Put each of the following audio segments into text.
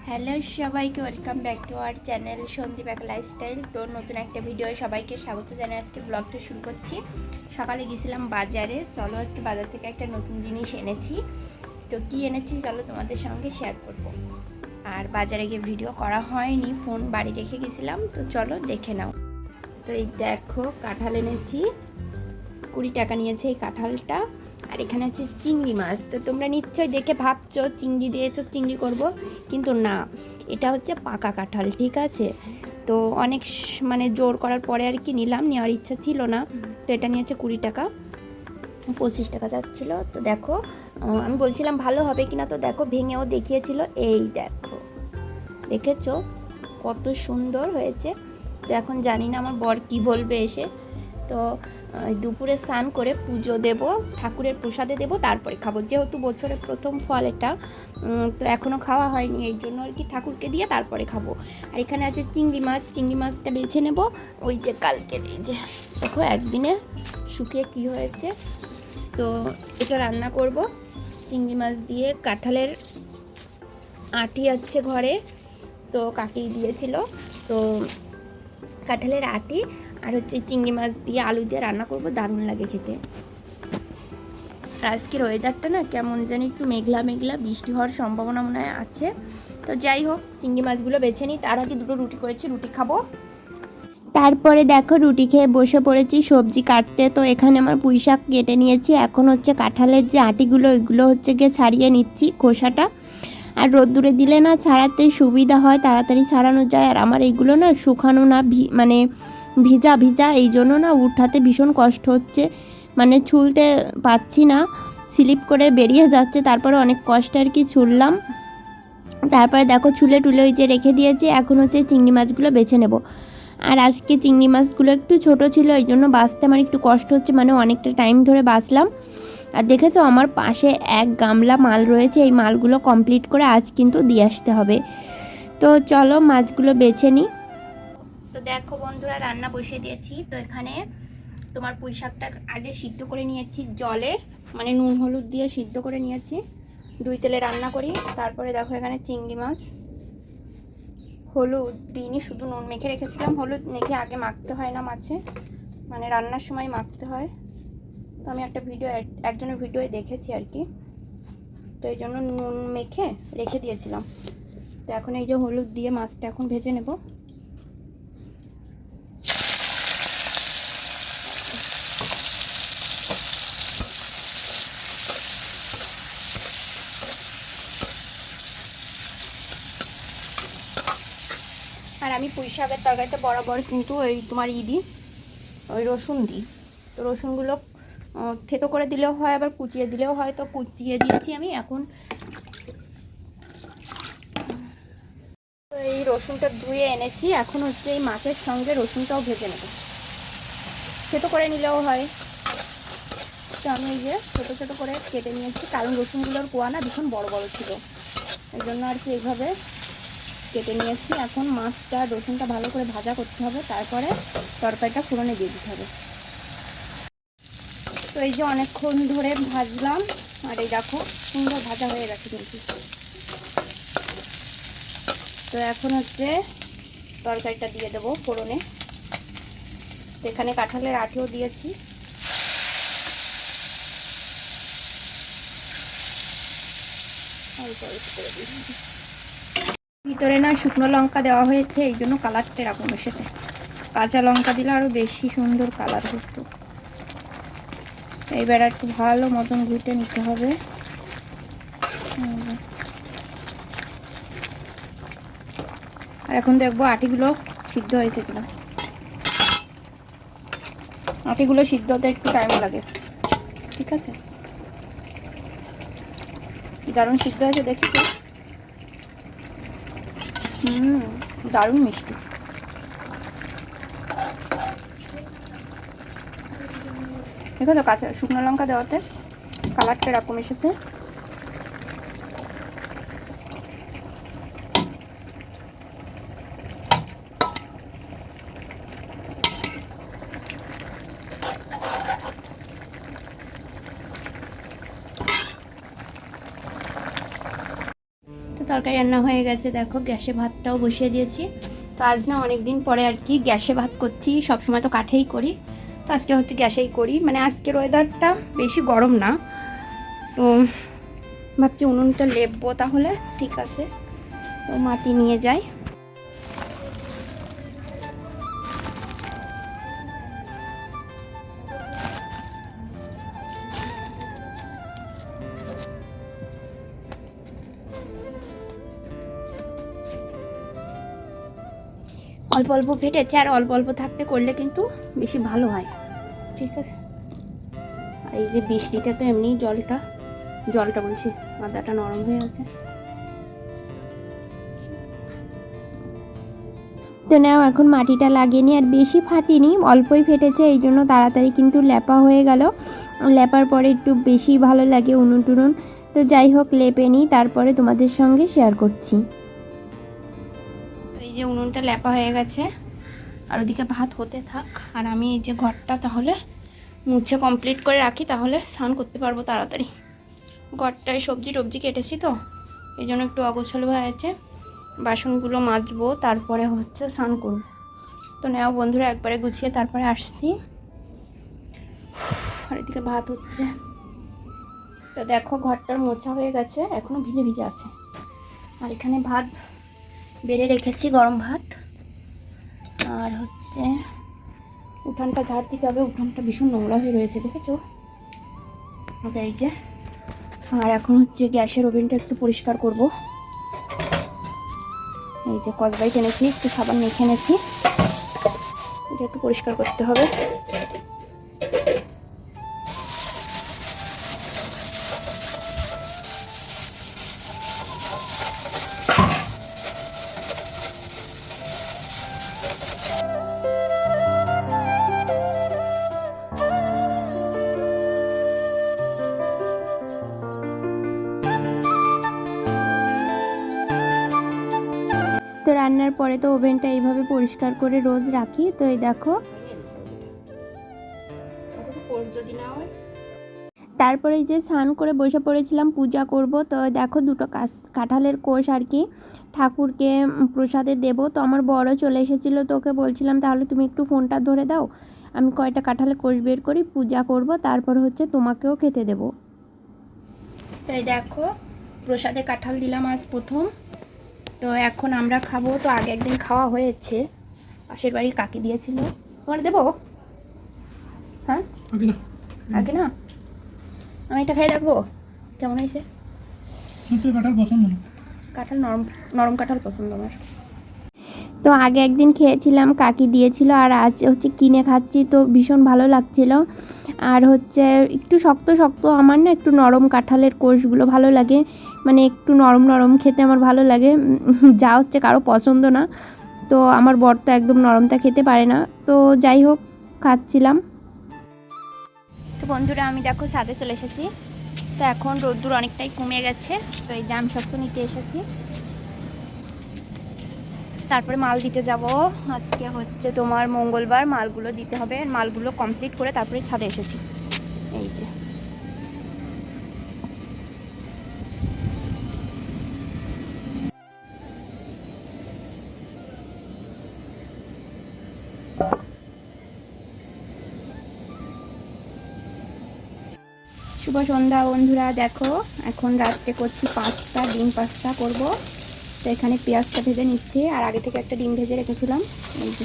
Hello সবাইকে, welcome back to our channel Sandeep এক lifestyle. তো নতুন একটা ভিডিও সবাইকে স্বাগত জানাই। আজকে ব্লগটা শুরু করছি। সকালে গেছিলাম বাজারে। চলো আজকে বাজার থেকে একটা নতুন জিনিস এনেছি। তো কী এনেছি চলো তোমাদের সঙ্গে শেয়ার করব। আর বাজারে গিয়ে ভিডিও করা হয়নি, ফোন বাড়ি রেখে গেছিলাম। তো চলো দেখে নাও। তো এই দেখো, কাঁঠাল এনেছি। 20 টাকা নিয়েছে এই কাঁঠালটা। আর এখানে আছে চিংড়ি মাছ। তো তোমরা নিশ্চয়ই দেখে ভাবছো চিংড়ি দিয়েছো, চিংড়ি করব, কিন্তু না, এটা হচ্ছে পাকা কাঁঠাল, ঠিক আছে। তো অনেক মানে জোর করার পরে আর কি নিলাম, নেওয়ার ইচ্ছা ছিল না। তো এটা নিয়েছে 20 টাকা, 25 টাকা যাচ্ছিলো। তো দেখো, আমি বলছিলাম ভালো হবে কিনা, তো দেখো ভেঙেও দেখিয়েছিল। এই দেখো, দেখেছো কত সুন্দর হয়েছে। তো এখন জানি না আমার বর কি বলবে এসে। তো দুপুরে স্নান করে পুজো দেব, ঠাকুরের প্রসাদে দেব, তারপরে খাবো। যেহেতু বছরের প্রথম ফল এটা, তো এখনও খাওয়া হয়নি, এই জন্য আর কি ঠাকুরকে দিয়ে তারপরে খাবো। আর এখানে আছে চিংড়ি মাছ। চিংড়ি মাছটা বেছে নেব। ওই যে কালকে, এই যে দেখো একদিনে শুকিয়ে কি হয়েছে। তো এটা রান্না করব চিংড়ি মাছ দিয়ে। কাঁঠালের আঁটি আছে ঘরে, তো কাকি দিয়েছিল। তো কাঁঠালের আঁটি আর হচ্ছে চিংড়ি মাছ দিয়ে আলু দিয়ে রান্না করব, দারুণ লাগে খেতে। আর আজকের ওয়েদারটা না কেমন জানি একটু মেঘলা মেঘলা, বৃষ্টি হওয়ার সম্ভাবনা মনে হয় আছে। তো যাই হোক, চিংড়ি মাছগুলো বেছে নিই। তার আগে দুটো রুটি করেছি, রুটি খাবো। তারপরে দেখো রুটি খেয়ে বসে পড়েছি সবজি কাটতে। তো এখানে আমার পুঁই শাক কেটে নিয়েছি। এখন হচ্ছে কাঁঠালের যে আঁটিগুলো, ওইগুলো হচ্ছে গিয়ে ছাড়িয়ে নিচ্ছি খোসাটা। আর রোদ্দুরে দিলে না ছাড়াতে সুবিধা হয়, তাড়াতাড়ি ছাড়ানো যায়। আর আমার এইগুলো না শুকানো না, মানে ভিজা ভিজা, এই জন্য না উঠাতে ভীষণ কষ্ট হচ্ছে, মানে ছুলতে পাচ্ছি না, স্লিপ করে বেরিয়ে যাচ্ছে। তারপরে অনেক কষ্টে আর কি ছুললাম। তারপরে দেখো ছুলে টুলে ওই যে রেখে দিয়েছি। এখন হচ্ছে চিংড়ি মাছগুলো বেছে নেব। আর আজকে চিংড়ি মাছগুলো একটু ছোট ছিল, এই জন্য বাছতে আমার একটু কষ্ট হচ্ছে, মানে অনেকটা টাইম ধরে বাছলাম। আর দেখেছো আমার পাশে এক গামলা মাল রয়েছে, এই মালগুলো কমপ্লিট করে আজ কিন্তু দিয়ে আসতে হবে। তো চলো মাছগুলো বেছে নিই। তো দেখো বন্ধুরা, রান্না বসিয়ে দিয়েছি। তো এখানে তোমার পুঁই শাকটা আগে সিদ্ধ করে নিয়েছি জলে, মানে নুন হলুদ দিয়ে সিদ্ধ করে নিয়েছি। 2 তেলে রান্না করি। তারপরে দেখো এখানে চিংড়ি মাছ, হলুদ দিইনি, শুধু নুন মেখে রেখেছিলাম। হলুদ মেখে আগে মাখতে হয় না মাছে, মানে রান্নার সময় মাখতে হয়। তো আমি একটা একজনের ভিডিওয়ে দেখেছি আর কি, তো এই জন্য নুন মেখে রেখে দিয়েছিলাম। তো এখন এই যে হলুদ দিয়ে মাছটা এখন ভেজে নেব। আর আমি পুঁই শাকের তরকারিতে বরাবর কিন্তু ওই তোমার দিই, ওই রসুন দিই। তো রসুনগুলো থেতো করে দিলেও হয়, আবার কুচিয়ে দিলেও হয়। তো কুচিয়ে দিয়েছি আমি। এখন তো এই রসুনটা ধুয়ে এনেছি, এখন হচ্ছে এই মাছের সঙ্গে রসুনটাও ভেজে নেব। থেতো করে নিলেও হয়। তো আমি এই যে ছোটো ছোটো করে কেটে নিয়েছি, কারণ রসুনগুলোর কোয়া না ভীষণ বড় বড় ছিল, এই জন্য আর কি এইভাবে কেটে নিয়েছি। এখন মাছটা রসুনটা ভালো করে ভাজা করতে হবে, তারপরে তরকারিটা ফোড়নে দিয়ে দিতে হবে। তো এই যে অনেকক্ষণ ধরে ভাজলাম, আর এই দেখো সুন্দর ভাজা হয়ে গেছে কিন্তু। তো এখন হচ্ছে তরকারিটা দিয়ে দেবো ফোড়নে। এখানে কাঁঠালের আঁটিও দিয়েছি। ভিতরে না শুকনো লঙ্কা দেওয়া হয়েছে, এই জন্য কালারটা এরকম এসেছে। কাঁচা লঙ্কা দিলে আরো বেশি সুন্দর কালার হতো। এইবার একটু ভালো মতন ঘুটে নিতে হবে। আর এখন দেখবো আটিগুলো সিদ্ধ হয়েছে কিনা। আটিগুলো সিদ্ধ হতে একটু টাইম লাগে, ঠিক আছে। কি দারুণ সিদ্ধ হয়েছে দেখছি। দারুণ মিষ্টি। দেখো তো কাঁচা শুকনো লঙ্কা দেওয়াতে কালারটা এরকম এসেছে। তরকারি রান্না হয়ে গেছে, দেখো গ্যাসে ভাতটাও বসিয়ে দিয়েছি। তো আজ না অনেক দিন পরে আর কি গ্যাসে ভাত করছি, সবসময় তো কাঠেই করি, তো আজকে হচ্ছে গ্যাসেই করি। মানে আজকের ওয়েদারটা বেশি গরম না, তো ভাবছি উনুনটা লেপবো, তাহলে ঠিক আছে। তো মাটি নিয়ে যাই। অল্প অল্প ফেটেছে, আর অল্প অল্প থাকতে করলে কিন্তু বেশি ভালো হয়, ঠিক আছে। আর এই যে বৃষ্টিতে তো এমনি জলটা বলছি আদাটা নরম হয়ে আছে। তো নাও এখন মাটিটা লাগিয়ে নিই, আর বেশি ফাটিনি, অল্পই ফেটেছে, এই জন্য তাড়াতাড়ি কিন্তু লেপা হয়ে গেল। লেপার পরে একটু বেশি ভালো লাগে উনুন টুনুন। তো যাই হোক, লেপে নিই, তারপরে তোমাদের সঙ্গে শেয়ার করছি। তো এই যে উনুনটা লেপা হয়ে গেছে, আর ওদিকে ভাত হতে থাক, আর আমি এই যে ঘরটা তাহলে মুছে কমপ্লিট করে রাখি, তাহলে স্নান করতে পারবো তাড়াতাড়ি। ঘরটায় সবজি টবজি কেটেছি, তো এই জন্য একটু অগোছালো হয়ে আছে। বাসনগুলো মাজবো, তারপরে হচ্ছে স্নান করবো। তো নাও বন্ধুরা, একবারে গুছিয়ে তারপরে আসছি। আর এদিকে ভাত হচ্ছে। তো দেখো ঘরটার মোছা হয়ে গেছে, এখনো ভিজে ভিজে আছে। আর এখানে ভাত বেড়ে রেখেছি, গরম ভাত। আর হচ্ছে উঠানটা ঝাড় দিতে হবে, উঠানটা ভীষণ নোংরা হয়ে রয়েছে, দেখেছো? এই যে, আর এখন হচ্ছে গ্যাসের ওভেনটা একটু পরিষ্কার করব। এই যে কসবাইট এনেছি, একটু সাবান মেখে এনেছি, এটা একটু পরিষ্কার করতে হবে। তো রান্নার পরে তো ওভেনটা এইভাবে পরিষ্কার করে রোজ রাখি। তো এই দেখো, তারপরে যে স্নান করে বসে পড়েছিলাম পূজা করব। তো দেখো দুটো কাঁঠালের কোষ আর কি ঠাকুরকে প্রসাদে দেব। তো আমার বড় চলে এসেছিলো, তো ওকে বলছিলাম তাহলে তুমি একটু ফোনটা ধরে দাও, আমি কয়টা কাঁঠালের কোষ বের করি, পূজা করব, তারপর হচ্ছে তোমাকেও খেতে দেব। তাই দেখো প্রসাদে কাঁঠাল দিলাম আজ প্রথম। তো এখন আমরা খাবো। তো আগে একদিন খাওয়া হয়েছে, পাশের বাড়ির কাকি দিয়েছিল। তোমার দেবো? হ্যাঁ আগে না, আমি এটা খেয়ে দেখবো কেমন হয়েছে। কাঁঠাল পছন্দ, কাঁঠাল নরম নরম কাঁঠাল পছন্দ আমার। তো আগে একদিন খেয়েছিলাম, কাকি দিয়েছিল, আর আজ হচ্ছে কিনে খাচ্ছি, তো ভীষণ ভালো লাগছিল। আর হচ্ছে একটু শক্ত শক্ত, আমার না একটু নরম কাঁঠালের কোষগুলো ভালো লাগে, মানে একটু নরম নরম খেতে আমার ভালো লাগে, যা হচ্ছে কারো পছন্দ না। তো আমার বর তো একদম নরমটা খেতে পারে না, তো যাই হোক খাচ্ছিলাম। তো বন্ধুরা আমি দেখো ছাদে চলে এসেছি। তো এখন রোদ্দুর অনেকটাই কমে গেছে, তো এই জাম শক্ত নিতে এসেছি, তারপরে মাল দিতে যাব। আজকে হচ্ছে তোমার মঙ্গলবার, মালগুলো দিতে হবে, মালগুলো কমপ্লিট করে তারপরে ছাদে এসেছি। এই যে শুভ সন্ধ্যা বন্ধুরা। দেখো এখন রাত্রে করছি পাস্তা, ডিম পাস্তা করব। তো এখানে পেঁয়াজটা ভেজে নিচ্ছি, আর আগে থেকে একটা ডিম ভেজে রেখেছিলাম। এই যে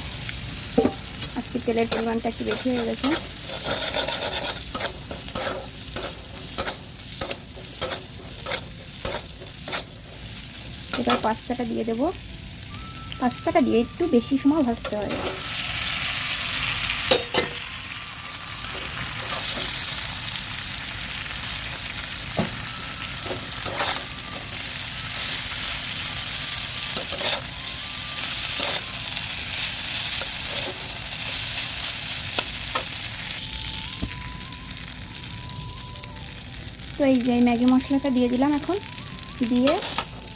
আজকে তেলের পরিমাণটা একটু বেশি হয়ে গেছে। এবার পাস্তাটা দিয়ে দেবো, পাস্তাটা দিয়ে একটু বেশি সময় ভাজতে হয়। তো এই যে ম্যাগি মশলাটা দিয়ে দিলাম, এখন দিয়ে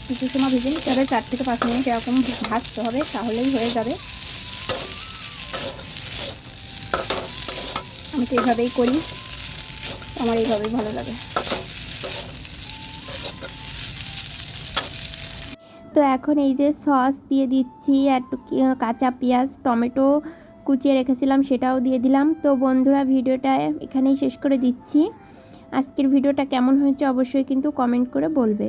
কিছু সময় ভেজে নিতে হবে, 4 থেকে 5 মিনিট এরকম ভাজতে হবে, তাহলেই হয়ে যাবে। আমি তো এইভাবেই করি, আমার এইভাবেই ভালো লাগে। তো এখন এই যে সস দিয়ে দিচ্ছি, একটু কাঁচা পেঁয়াজ টমেটো কুচিয়ে রেখেছিলাম সেটাও দিয়ে দিলাম। তো বন্ধুরা ভিডিওটা এখানেই শেষ করে দিচ্ছি। আজকের ভিডিওটা কেমন হয়েছে অবশ্যই কিন্তু কমেন্ট করে বলবে।